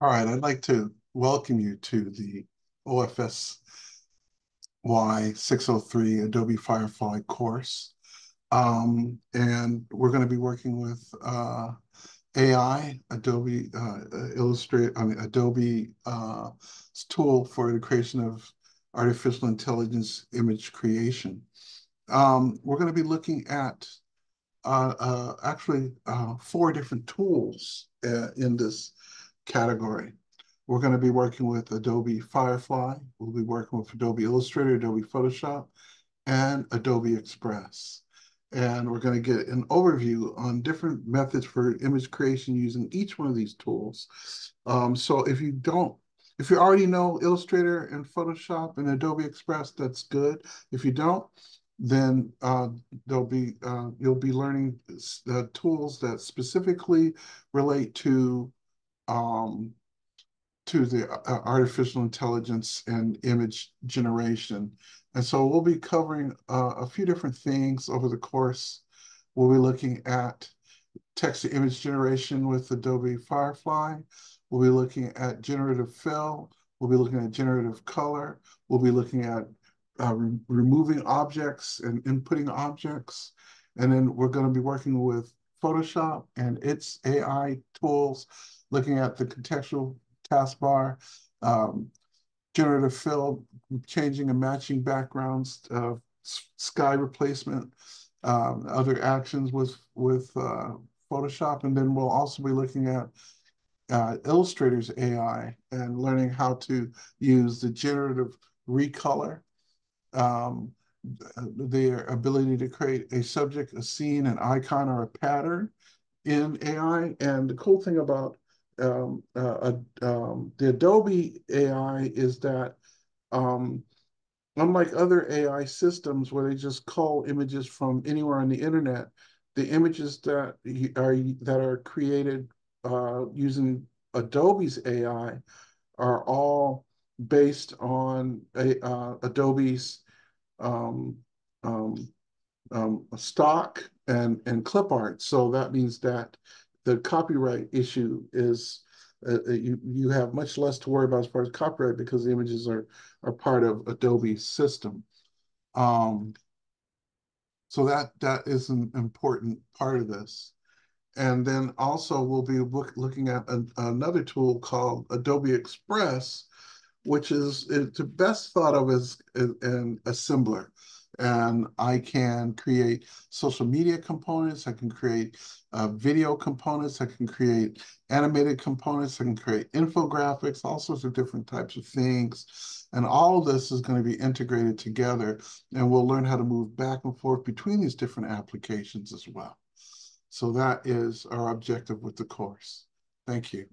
All right, I'd like to welcome you to the OFSY 603 Adobe Firefly course. And we're going to be working with AI, Adobe Adobe tool for the creation of artificial intelligence image creation. We're going to be looking at actually four different tools in this category. We're going to be working with Adobe Firefly. We'll be working with Adobe Illustrator, Adobe Photoshop, and Adobe Express. And we're going to get an overview on different methods for image creation using each one of these tools. So if you already know Illustrator and Photoshop and Adobe Express, that's good. If you don't, then you'll be learning tools that specifically relate to the artificial intelligence and image generation. And so we'll be covering a few different things over the course. We'll be looking at text-to-image generation with Adobe Firefly. We'll be looking at generative fill. We'll be looking at generative color. We'll be looking at removing objects and inputting objects. And then we're going to be working with Photoshop and its AI tools, looking at the contextual taskbar, generative fill, changing and matching backgrounds, sky replacement, other actions with Photoshop. And then we'll also be looking at Illustrator's AI and learning how to use the generative recolor, their ability to create a subject, a scene, an icon, or a pattern in AI. And the cool thing about the Adobe AI is that unlike other AI systems where they just call images from anywhere on the internet, the images that are created using Adobe's AI are all based on Adobe's stock and clip art. So that means that the copyright issue is you have much less to worry about as far as copyright because the images are part of Adobe's system. So that is an important part of this. And then also we'll be looking at another tool called Adobe Express, which is best thought of as an assembler. And I can create social media components. I can create video components. I can create animated components. I can create infographics, all sorts of different types of things. And all of this is going to be integrated together. And we'll learn how to move back and forth between these different applications as well. So that is our objective with the course. Thank you.